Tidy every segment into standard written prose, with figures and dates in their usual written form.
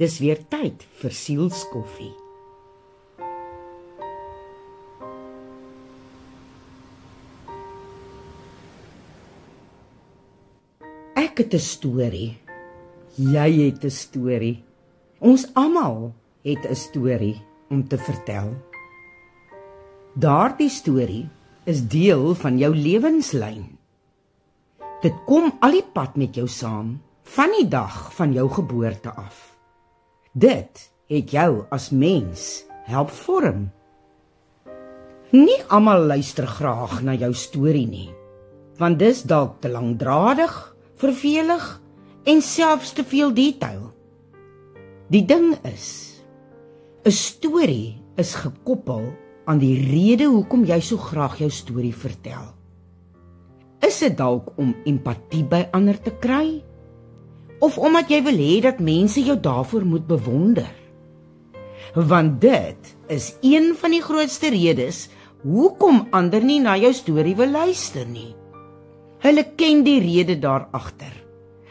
Dis weer tyd vir sielskoffie. Ek het 'n storie. Jy het 'n storie. Ons almal het 'n storie om te vertel. Daardie storie is deel van jou lewenslyn. Dit kom al die pad met jou saam, van die dag van jou geboorte af. Dit het jou as mens help vorm. Nie almal luister graag na jou storie nie, want dis dalk te langdradig, vervelig en selfs te veel detail. Die ding is, 'n storie is gekoppel aan die rede hoekom jy so graag jou storie vertel. Is dit dalk om empatie by ander te kry? Of omdat jy wil hê dat mense jou daarvoor moet bewonder? Want dit is een van die grootste redes hoekom ander nie na jou storie wil luister nie. Hulle ken die rede daarachter: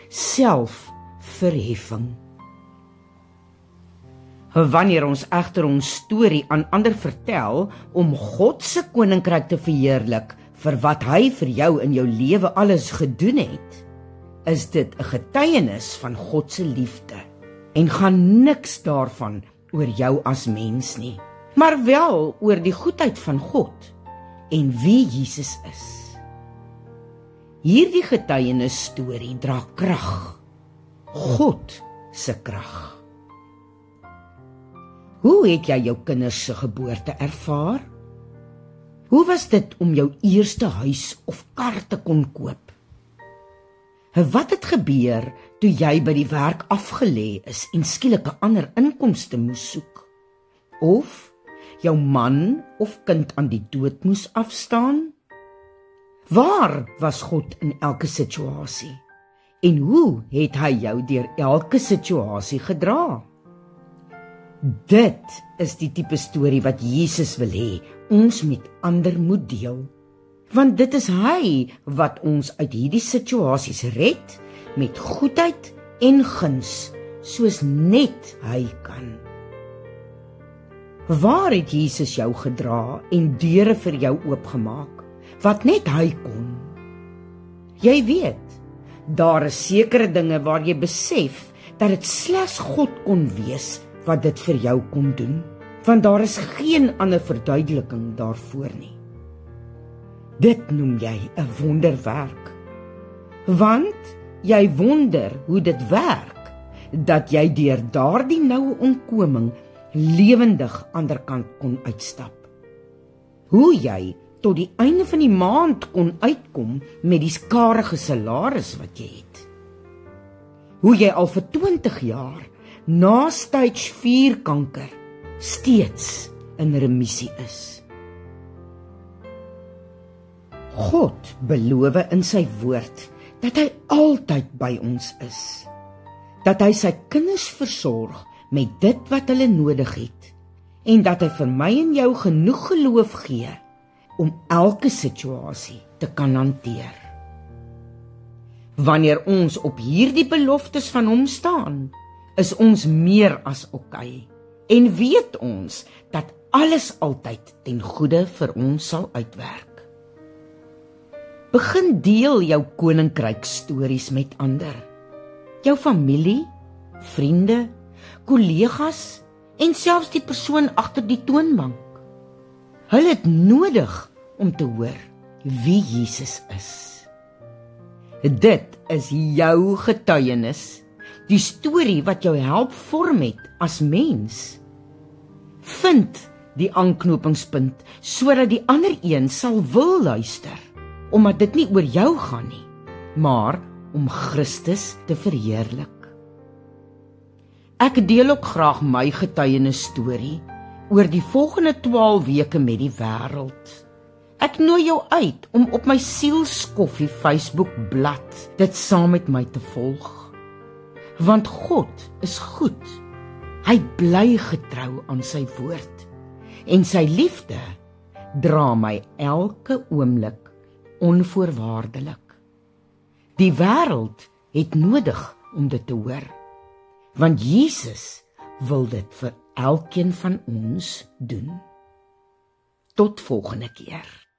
selfverheffing. Wanneer ons egter ons storie aan ander vertel om God se koninkryk te verheerlik vir wat hy vir jou in jou lewe alles gedoen het, is dit 'n getuienis van God se liefde en gaan niks daarvan oor jou as mens nie, maar wel oor die goedheid van God en wie Jesus is. Hierdie getuienis storie dra krag, God se krag. Hoe het jy jou kinders se geboorte ervaar? Hoe was dit om jou eerste huis of kar te kon koop? Wat het gebeur toe jy by die werk afgelê is en skielik 'n ander inkomste moes soek? Of jou man of kind aan die dood moes afstaan? Waar was God in elke situasie? En hoe het hy jou deur elke situasie gedra? Dit is die tipe storie wat Jesus wil hê ons met ander moet deel. Want dit is hy wat ons uit hierdie situasies red met goedheid en guns, soos net hy kan. Waar het Jesus jou gedra en deure vir jou oopgemaak, wat net hy kon? Jy weet, daar is sekere dinge waar jy besef dat dit slegs God kon wees wat dit vir jou kon doen, want daar is geen ander verduideliking daarvoor nie. Dit noem jy 'n wonderwerk, want jy wonder hoe dit werk, dat jy deur daardie noue ontkoming lewendig anderkant kon uitstap. Hoe jy tot die einde van die maand kon uitkom met die skarige salaris wat jy het. Hoe jy al vir 20 jaar na stage 4 kanker steeds in remissie is. God beloof in sy woord dat hy altyd by ons is, dat hy sy kinders versorg met dit wat hulle nodig het, en dat hy vir my en jou genoeg geloof gee om elke situasie te kan hanteer. Wanneer ons op hierdie beloftes van hom staan, is ons meer as oké, en weet ons dat alles altyd ten goeie vir ons sal uitwerk. Begin deel jou koninkryk stories met ander, jou familie, vriende, kollegas en selfs die persoon agter die toonbank. Hulle het nodig om te hoor wie Jesus is. Dit is jou getuienis, die storie wat jou help vorm het as mens. Vind die aanknopingspunt sodat die ander een sal wil luister, omdat dit nie oor jou gaan nie, maar om Christus te verheerlik. Ek deel ook graag my getuienis storie oor die volgende 12 weke met die wêreld. Ek nooi jou uit om op my Sielskoffie Facebook blad dit saam met my te volg. Want God is goed. Hy bly getrou aan sy woord en sy liefde dra my elke oomblik onvoorwaardelik. Die wêreld het nodig om dit te hoor. want Jesus wil dit vir elkeen van ons doen. Tot volgende keer.